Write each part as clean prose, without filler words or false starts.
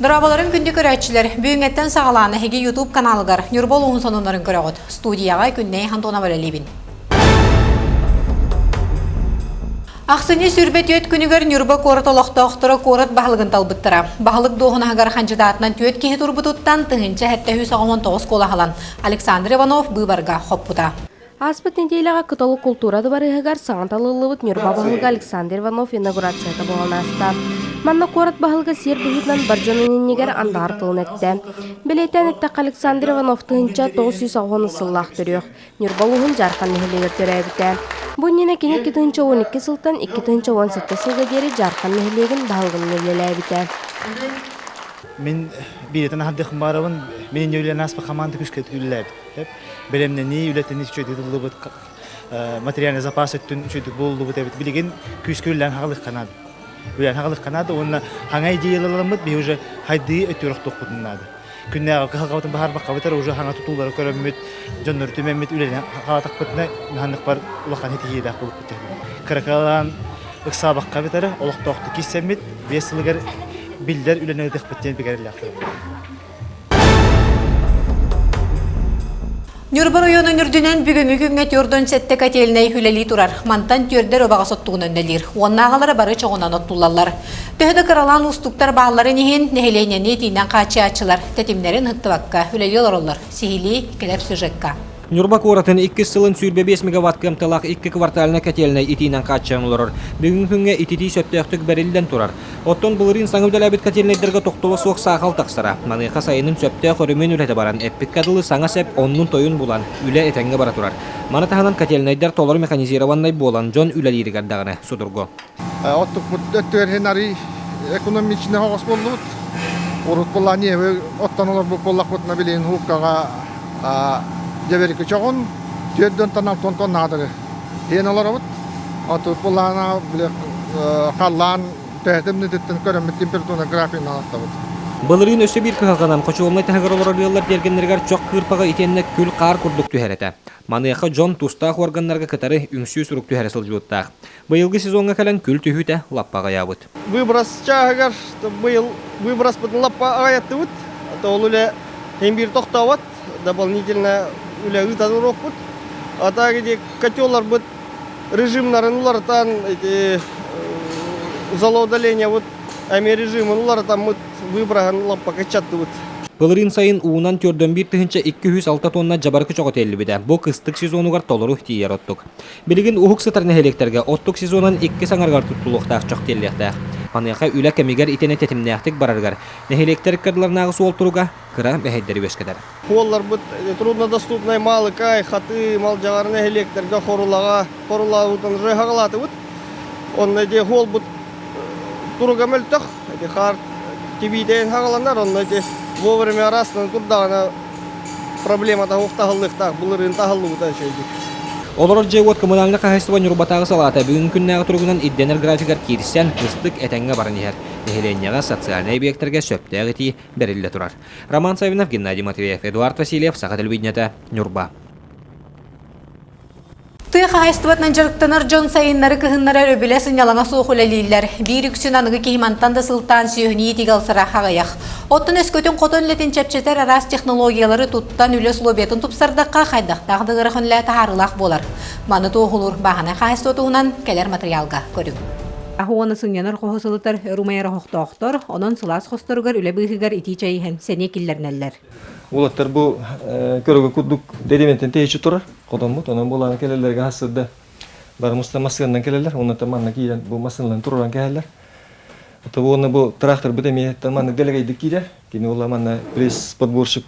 Darabaların gündük öğretçiler, büyüngetten sağlanan hegi YouTube kanalıgar, Nurbol Uğun sonunların görüyordu. Studiyaga günneyi hantona bölelibin. Ақсыне сүрбет өт күнігер Нюрба корот олықтауқтыры корот бағылығын талбыттыра. Бағылық доғын ағар қанжыдаатынан төт кехе турбутуттан тыңынча хәтті 119 кола халан. Александр Иванов бұйбарға хоппута. Аспыт неделяға кытолы культурады барығығар саңанталылыбыт Нюрба бағылығы Александр Иванов инаугурацияда боланаста. Манна корот бағылығы сер бұғытнан баржаныненегер андар тылын әтті. Білейтен әттіқ Александр Иванов тыңынча 910 сыллақ түрек. Нюрба ұғын жарқан нехелегер түрәбіті. Бұннена кене 212 сылтан 217 сылға дері жарқан нехелеген бағылғын нелеләбіті. Мен билетен хаддык барабын, мен үйлен аспа команда күшкет үлләбит. Белемне не үлетени чөйдү дылыбыт материальный запас өттүн чөйдү болду бит эбит билеген күшкөллән хагылык канады. Үлән хагылык канады, онна хаңа идеяларымыз би уже хайды өтөрөк токутунады. Күннәгә кахагатын бахар бакабытар уже хаңа тутулары көрөммөт, жоннор төмөммөт үлән хагатак битне ханнык бар улахан хетиедә булып китә. Каракалан ыксабак кабитары олоктокты киссәммит, весылгар Bilder ülene ödek bittiğini bir kere laklı. Нюрба районun үрдүнен бүгүнгү күнгө төрдөн сетте кателине хүлели турар. Мантан төрдер обага соттугун өндөлөр. Оннаагалары бары чоңунан оттулалар. Төһөдө кыралан устуктар баалары нихин нехеленени тийнен качаачылар. Тетимнерин хыттыбакка хүлели олорлор. Сихили келеп сюжетка. Нюрба коратын 2 сылын сүйрбе 5 мегаватт кымтылақ 2 кварталына кәтеліне итинен қатшан олырыр. Бүгін күнге итити сөптөқтік бәрілден тұрар. Оттон бұлырын саңыбдал әбіт кәтелінедерге тоқтылы соқ сақал тақсыра. Маныққа сайының сөптөқ өрімен үләті баран. Әппет кәдылы саңа сәп онның тойын бұлан. Үлә әтәңге бара тұрар. Маны тағынан кәтелінедер толыр механизированнай болан жон үләлері гардағыны судырго. Оттық өттөрен ари экономичный хоғас болуыт. Урут болан ебі оттан олар бұл болақ бұтына білейін хуққаға Деверики чогон төрдөн танап тонтон надыры. Ен олар абыт. Аты булана биле халлан тәһтемне диттен көрөмөт температура графигин алаттабыт. Былырын өсө бир кыгалганан кочуолнай тагыр олороллар дергеннергер чок кырпага итенне күл кар курдук түһәрәтә. Маныяка жон тустак органнарга кытары үңсү сурук түһәрә сылжуттак. Быйылгы сезонга калан күл түһүтә лаппага ябыт. Выброс чагар быйыл выброс бутын лаппага аяттыбыт. Ол үле бир токтабат дополнительно үләгы тадырок бут. Ата где котеллар бут режимнарын улартан эти залоудаления вот ами режимын улартан мут выбраган лаппа качатты бут. Былырын сайын уунан төрдөн бир тыгынча 206 тонна жабаркы чогот эллибиде. Бу кыстык сезонугар толору тиер оттук. Билигин ухук сытарны электерге оттук сезонун 2 саңаргар туттулуктак чок теллектак. Аныка үлә кемигер итене тетимнәктик бараргар. Нехелектер кырларнагы суол туруга кыра бәһәддәри бескәдәр. Холлар бут труднодоступный малы кай хаты мал жагарны электерге хорулагутан жагалаты бут. Онда де хол бут туруга мөлтөх, де хар тибиден хагаландар, онда де вовремя арасынан турдагына проблема да уктагылыктак булырын тагылууда шейди. Олар жегот коммунальный хозяйство Нюрбатагы салата бүгүн күннәгы тургунан идденер графикар кирсен кыстык этәңгә барын яр. Нехеленняга социальный объекттарга сөптәге ти берилде турар. Роман Савинов, Геннадий Матвеев, Эдуард Васильев, Саха телевидениета, Нюрба. Тыйы хайстыбатнан жарыктанар жон сайыннары кыһыннары өбілесін ялаңа суықулелейлер. Bir үксін анығы кеймантан да сылтан сүйіні етигалсыра хағаяқ. Оттын өскөтін қотын летін чәпчетер арас технологиялары туттан үлес лобетін тұпсардаққа қайдақтағы ғырықын ләті арылақ болар. Маны тоғылыр бағана хайстотуынан келер материалға көріп. Ахуаны сыңянар қоғысылытар өрумайары хоқтоқтор, онын сылас қостырығар үлі бұйығығар ити чайыхен сәне келлернәллер. Улаттар бу көрөгө кудук дедиментен тейчи турар. Котомут анан буланы келелерге хасырда. Бар мустамасындан келелер, онун таманна кийен бу масынлан турган келелер. Ото буны бу трактор бедеме таманны делегейди кийер. Кини ула манна пресс подборщик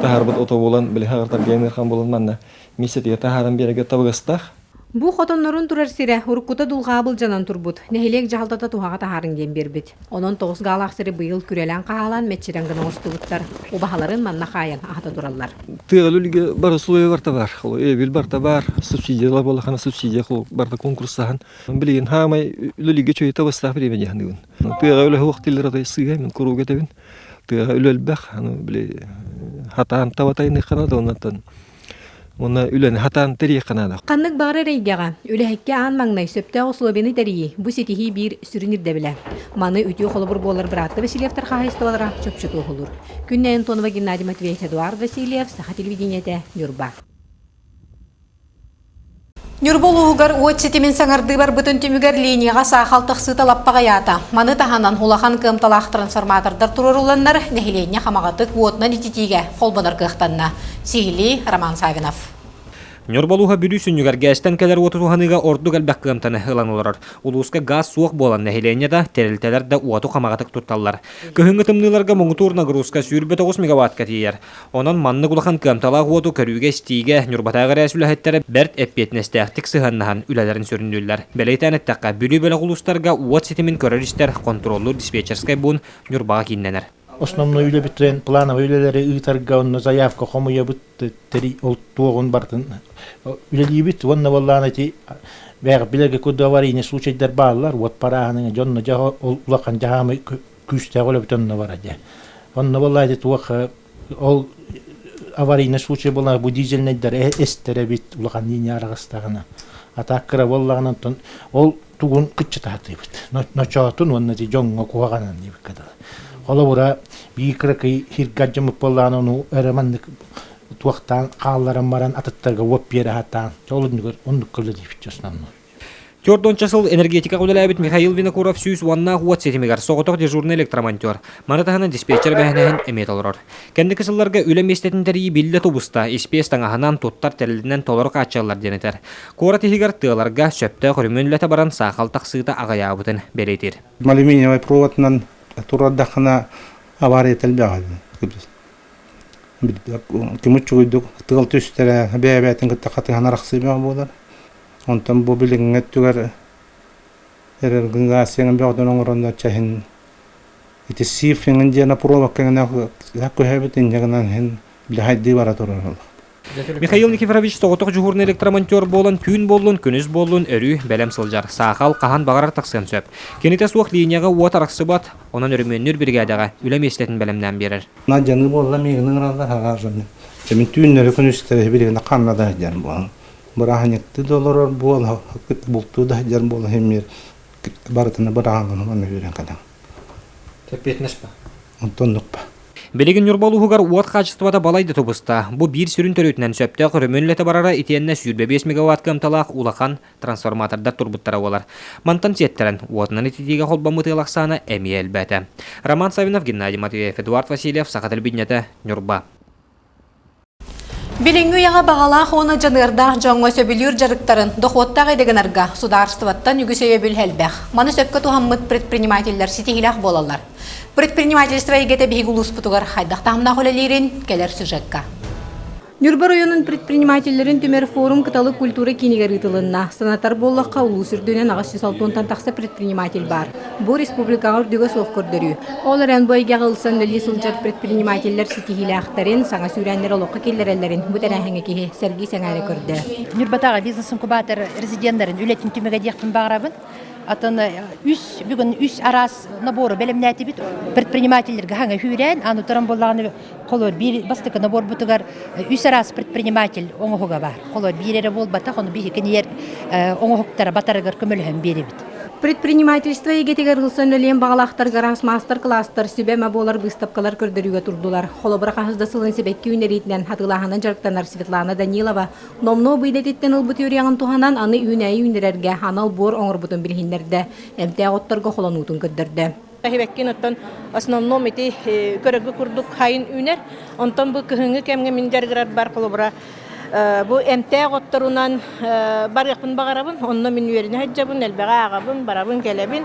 тахарбыт ото болан биле хагартар геймер хан болан манна мисетиге тахаран береге табыгастах. Бу хотоннорун турар сире уруккута дулгаабыл жанан турбут. Нехилек жалтата тухага тахарын ден бербит. Онон 9 галаксыры быйыл күрелен каалан метчирен гына остубуттар. Убахаларын манна каян ахата тураллар. Тыгалулиге бар условия барта бар. Эбил барта бар. Субсидиялар бола хана субсидия барта конкурсахан. Билген хамай улиге чөй табастах биреме жандыгын. Тыгалуле вактылары да сыга мен куруга тебин. Тыгалуле бах аны биле хатан табатайны канада оннан Оны үлен хатан тери канада. Қаннык бағыр рейгеға, үләхекке аң маңнай сөпті ослобені тәрейі, бұ сетихи бір сүрінірді білі. Маны үтіе қолыбыр болар біратты Васильевтар қағайыстывалара чөпчүту қолыр. Күннәйін Тонова Геннадий Матвеевич Эдуард Васильев, Саха телевидениеті, Нюрба. Нюрболуғығар уот сетемен саңарды бар бұтын түмігер линияға сақалтық сыта лаппағаята. Маны таханан хулахан кымталақ трансформатордар тұрыр ұланнар нәхиленне қамағатық уотынан ититиге қолбанар кықтанна. Сихили Роман Савинов. Нюрболуға бүрүсүнүгер гәстен кәлер отутуханыга орду галбак кымтаны хылан олар. Улуска газ суық болан нәхиленеда терилтелер да уату қамағатық тутталлар. Көхіңгі тымныларға мұңытуырна грузка сүйірбе 9 мегаватт тиер. Онан манны кулахан кымталақ уату көрүүге стиге Нюрбатағыр әсүләхеттері бәрт әппетнестәқтік сығаннахан үләлерін сөрінділер. Бәлейтән әттәққа бүлі-бөлі құлыстарға уат сетімін көрерістер контроллу диспетчерскай буын Нюрбаға кейінненер. Основной үйле биттен плановый үйлелери ыйтарга онно заявка комуя бит тери ол туогун бартын үйлели бит онно болланы ти бәг билеге куды аварийный случайдар баалар вот параһының жонно жа улакан жаамы күстә голы битонно бараja онно боллайды туак ол аварийный случай була бу дизельнейдер эстере бит улакан линия арагыстагына атаккыра боллаганан тон ол тугун кычытаты бит ночотун онно ти жонго куаганан дип када Олаура бейкірі хиргаджымы болланы оны әрімандық туақтан қалаларын баран атыттарға өп бері хаттан. Жолын ондық көрді дейбіт жосынан. Тёрдон часыл энергетика құдылабет Михаил Винокуров сүйіз уанна уат сетімігер соғытық дежурный электромонтер. Манатағаны диспетчер бәхінәхін әмет олырыр. Кәнді кісілерге үлем естетіндері білді тубыста, испес таңағынан туттар тәрілдінен толыр қачалар денетер. Кора тихигер тығыларға сөпті құрымөнләті баран сақал тақсыйта ағаябытын бәлетер. Алюминиевый проводнан тураддахана авария телбегал. Кимучу уйдук тыл төстәре бәбәтен кытакатын анараксы бер булар. Онтан бу билгәнгә түгәр эргәнгә сеңен бәгъдән оңронда чәһин. Ите сифен дияна провоккәнгә якөһәбетен ягынан һәм ләһәдди бара торыр. Михаил Никифорович соғытық жүгірін электромонтер болын, күн болын, күніс болын, өрі, бәлем сылжар, сақал, қахан бағарар тақсын сөп. Кенеті суық линияға уат арақсы бат, онан өріменнер біргәдіға үлем естетін бәлемнен берір. Наджаны болла мегінің рандар хағажаны. Жемін түйінлері күністері бірігіні қаннада жан болын. Бұрағанекті доларар бол, бұлту да жан бол, хемер барытыны бұрағанын оны өрен қадан. Тәппетінеш ба? Онтондық ба. Белеген Нюрболуғығар уат қачыстывада балайды тұбыста. Бұ бір сүрін төрөтінен сөпті құрымөнлеті барара итенне 5 мегаватт кымталақ улақан трансформатордар турбуттара олар. Мантан сеттерін уатынан итетеге қолбамыты лақсаны әмей әлбәті. Роман Савинов, Геннадий Матвеев, Эдуард Васильев, Саха телевидениеті, Нюрба. Билингу яға бағалақ оны жанырда жоңға сөбілер жарықтарын доқуаттағы едегінарға сударстываттан үгісөйе бүл-хәлбәқ. Маны сөпкі туғаммыт предпринимательлер сетихилақ болалар. Предпринимательство егеті бейгулус путугар хайдақтамна қолелерін келер сюжетка. Нюрба районын предпринимательлерин түмер форум кыталы культура кинигер ытылынна. Санатар боллаққа улу сүрдүнен ағас 106 тақса предприниматель бар. Бұл республикаға үрдігі соқ көрдірі. Олар ән бойға ғылсан лөлі сылжар предпринимательлер сетихилі ақтарын, саңа сүрәндер олыққа келдерелерін бұтан әхіңі кейі сәргі сәңәрі көрді. Нюрбатаға бизнес-инкубатор резидентлерін үлетін түмеге дейқтін бағырабын. Атын бүгін үс арас наборы бәлемнәті бит предпринимательлерге хаңа хүрән, аны тұран болағаны қолыр бір бастықы набор бұтығар үс арас предприниматель оңығыға бар. Қолыр бірері бол батақ, оны бір кенер оңығықтара батарығыр көміліғын бері бит. Предпринимательство егетегер ғылсан өлен бағалақтар гаранс мастер-кластар сүбәмә болар выставкалар көрдіріге тұрдылар. Холобыра қағызда сылын себекке үнеритінен хатылағанын жарықтанар Светлана Данилова. Номно бұйдететтен ұлбыт өрияғын туғанан аны үйнәйі үнерерге анал бор оңыр бұтын білгендерді. Әмті ағыттарға қолан ұтын көддірді. Хебеккен оттан основном ити көрігі күрдік хайын үнер. Онтан бұл күхіңі кәмге мен жарғырар бар холобыра. Бу эмтэ готторунан барыпын багарабын, онно мен үйеріне хаджабын, элбега агабын, барабын, келебин.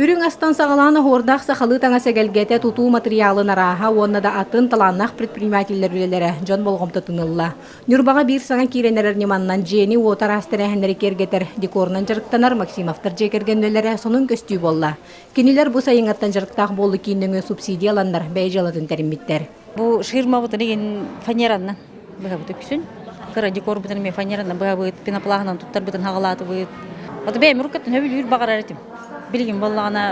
Үрің астан сағаланы хордақ сақалы таңа сәгәлгәті тұту материалын араға, онна да атын таланнақ предпринимательлер үлелері жон болғымты тыңылла. Нюрбаға бір саңа кейренерер неманнан жені отар астырәхендері кергетер, декорынан жарықтанар Максимовтар жекерген өлері сонын көстүй болла. Кенелер бұл сайыңаттан жарықтақ болы кейініңі субсидияландар, бәй жалатын тәрімметтер. Бұл шырма бұтын еген фанераннан бұға бұты күсін. Кыра декор бұтын мен фанераннан бұға бұт, пеноплағынан тұттар бұтын хағалаты бұт. Оты бәйім ұрқаттын өбіл үйір бағарар етім. Білген болағына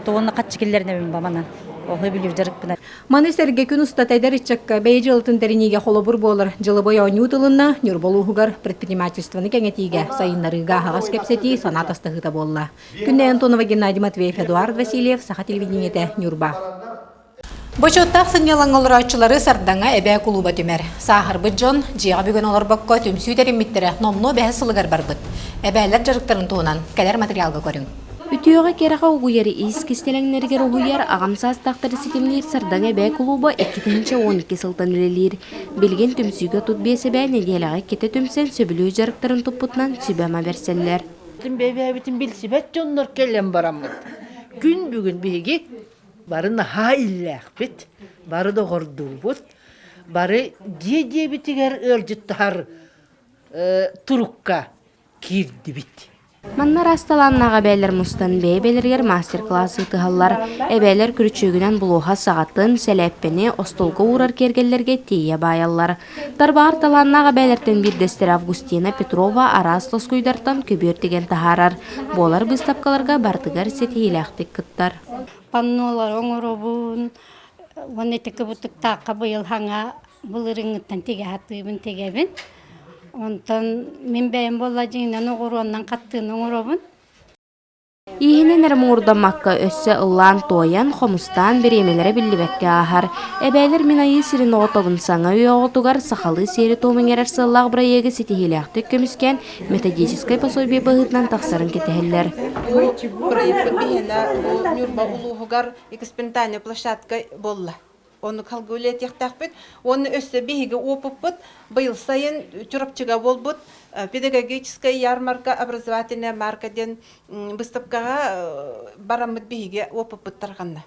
тоғынна қатшы келдеріне бәйім бамана. Олы билир жарыкпына. Маны серге күн устатайдар иччакка бей жылытын теринеге холобур болар. Жылы бой оню тылынна Нюрболугар предпринимательствоны кеңетиге сайыннарыга хагас кепсети санат астыгыта болла. Күнне Антонова, Геннадий Матвеев, Эдуард Васильев, Саха телевидениете, Нюрба. Бочоттақ сынялан олырачылары сардаңа әбә кулуба түмер. Сахар бұджон, жиға бүгін олар баққа түмсүй терімметтері номно бәхі сылығар барбыт. Әбәлер жарықтарын туынан кәлер материалға көрің. Ütüyoga keraga uğuyarı iskistelenglerger uğuyar ağamsaz taqtırı sitimler sardağa bä kuluba 2-12 sıltan ülelir. Bilgen tümsüge tut bese bä nediyalaga kete tümsen söbülü jarıktарын tuputnan sübama verseller. Bütün bilsibet jonlar kellen baramıt. Gün bugün bigi barın ha illahbit, barı da gordubut, barı diye bitiger ölcüttahar turukka kirdi bit. Manna rastalannaga bäler mustan bäbelерger master-классы tıhallar. Эбәлер күрүчөгүнөн булуга сагатын сәләппени остолго урар кергеллерге тие баяллар. Тарбар таланнага бәлертен бирдестер Августина Петрова арас тоскуйдартан көбөр деген тахарар. Болар выставкаларга бартыгар сетилактык кыттар. Паннолар оңоробун, вонетеке бутук така быйыл хаңа булырыңыттан теге хатыбын тегебин. Онтан мен бәйін бола жеңнен оғыруаннан қаттығын оңыробын. Ихинен эрмурдамакка өссө ыллаан тоян хомустан беремелere биллибекке ахар. Эбәлер минайы сирин оғытобын саңа үйоғытугар сақалы сері томыңерер сыллақ бұрайығы сетихиляқты көміскен методической пособие бағытнан тақсарын кетехеллер. Проект бігені Нюрба улуғығар экспериментальная площадка болла. Оны қалгөлет яқтақпет, оны өсі бейгі опып бұд, бұйыл сайын түрапчыға бол бұд, педагогическая ярмарка, образовательная маркаден выставкаға барамыд бейгі опып бұд тарғанна.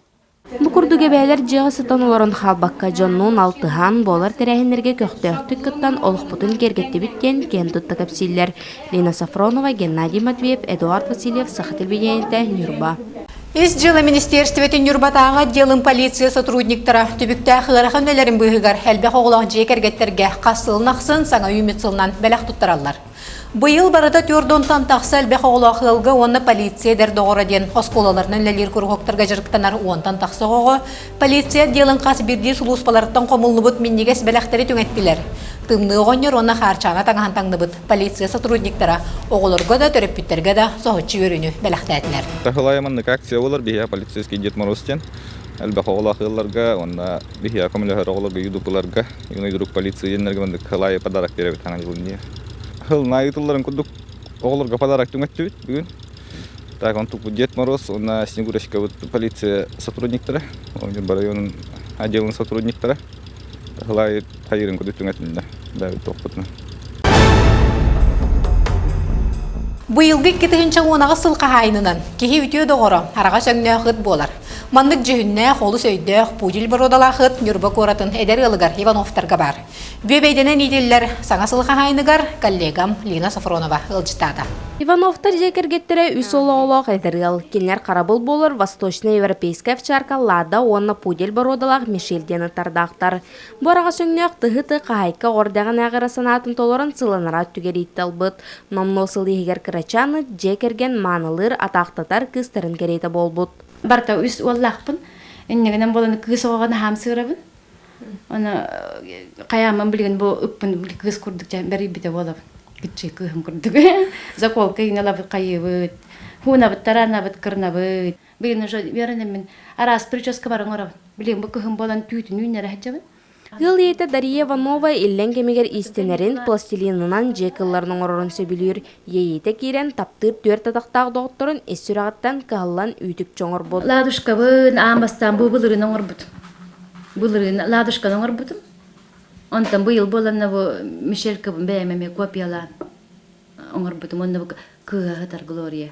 Букурдуге бәлер жығы сытан оларын халбаққа жоннуын алтыған болар тәрәхінерге көқтөқтік кыттан олықпытын кергетті біткен кен тұтты кәпсиллер. Лена Сафронова, Геннадий Матвеев, Эдуард Васильев, Саха телевидениете, Нюрба. Из жылы министерстветін Нюрбатаға делын полиция сотрудниктара түбікті қығырақын әлерін бұйығар әлбәқ оғылақ жекергеттерге қасылын ақсын саңа үміт сылынан бәләқ тұттаралар. Бұйыл барыда түрдон там тақсы әлбәқ оғылақ ғылғы оны полиция дәр доғыра ден осколаларынан ләлер көрғоқтарға жырықтанар онтан тақсы оғы полиция делын қас бірдей сұлуспаларыттан қомылны бұд меннегес бәләқтері түңеттілер. Тымны оғынер оны қарчана таңған таңны бұд полиция сотрудниктара оғылырға да төріппіттерге да соғытчы өріні бәләқтәділер. Тахылайыманнык акция олар бихия полицейский Дед Морозтен. Әлбәқ оғылақыларға, онна бихия коммуляхар оғыларға юдупыларға, юнайдырук полиция енергімандық қылайы подарак беребет таңан жылын. Хыл найытыларын күдік оғыларға подарак түңетті бит бүгін. Так, он туп Дед Мороз, онна Снегурочка полиция сотрудниктары, Нюрба районын отделын сотрудниктары. Хылай хайырын күдік түңетінде бәбіт тоқпытны. Бұйылғы кетігінші оңаға сылқа хайнынан, кехи үтіе доғыры, араға сөңіне қыт болар. Мандық жүхінне, қолы сөйді, пудил бір одала қыт, Нюрба көратын әдер ылығар Ивановтарға бар. Бөбейденен иделер саңа сылқа хайныгар, коллегам Лена Сафронова ылжытады. Ивановтар жекергеттері үс олық әдіргіл. Кенлер қарабыл болыр Восточно-Европейская овчарка Лада онна пудель бародалақ Мишельдені тардақтар. Бораға сөңнеқ тұхыты қайқа ордаған ағыра санатын толырын сылынара түгер иттіл бұд. Номно сылы егер кірачаны жекерген манылыр атақтатар кыстарын керейті бол бұд. Барта үс оллақпын, эннегенен боланы кыз оған хам сырабын. Оны қаямын білген бұл үппін кыз күрдік жан бәрі біте болабын. Гитчи кыхым күрдік. Заколка иналабы қайыбыд. Хунабыд, таранабыд, кырнабыд. Білген уже веренемен арас прическа барын орабын. Білген бұл кыхым болан түйтін үйнері хәтчабын. Гыл ете Дарья Иванова иллен кемегер истенерин пластилинынан жекылларының орорын сөбілер. Ейте кирен таптыр төрт атақтағы доғыттырын эссүрағаттан кағылан үйтік жоңыр бол. Ладушка бын амастан бұл бұлырын оңыр бұд. Бұлырын ладушка оңыр бұдым. Онтан бұйыл боланна бұл Мишелька бұн бәймеме копиялан. Оңыр бұдым, онна бұл кыға Глория.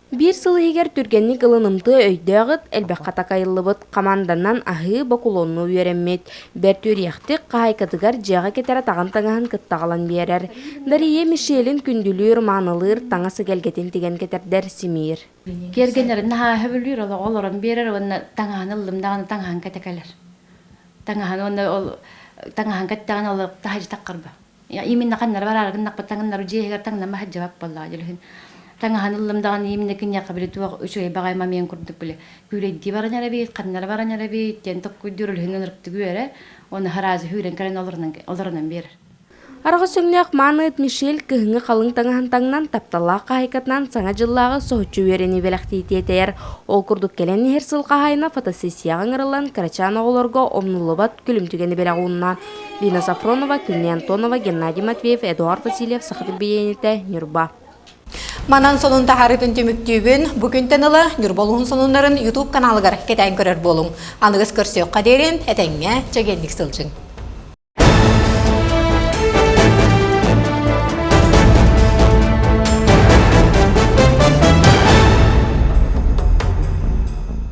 Bir сылы егер түргенник ылынымты өйдіғыт әлбәқ қатақайылыбыт команданан ахы бақулонну үйереммет. Бәр түрияқтық қайқадығар жағы кетері таған-таңағын кыттағалан берер. Дария Мишелін күнділер, манылыр, таңасы кәлгетін теген кетердер семейір. Кергенерін наға хөбілер олырын берер, оны таңағын ылымдағаны таңағын кәтекәлер. Таңағын кәттіғын олы тахажы таққырба. Именно қаннар бар арғын нақпа таңынлар жегер таңнама хаджабап болла. таңахан ыллымдаган имне киня кабиле туак үчөй багайма мен курдук биле күлейди барanyара бит каннара барanyара бит тен токку дүрүлһүнөн ырыктı күере оны харазы хүрен карен олорунан бер. Арғы сөңнәк Маныт Мишель кыһыңы қалың таңан тапталла қайкатнан саңа жыллағы соғытчу верені беләқті ететер. Ол күрдік келен нехер сылқа хайына фотосессияға ңырылан Карачан оғыларға омнулыбат күлімтігені беләғуынна. Лина Сафронова, Күлне Антонова, Геннадий Матвеев, Эдуард Васильев, Сақытыл бейенеті, Нюрба. Манан сонун тахарытын төмүктүүбүн бүгүнтен ылы Нюрболуун сонунларын YouTube каналыгар кетен көрөр болуң. Анығыз көрсөк қадерин, әтәңе чегенлік сылжың.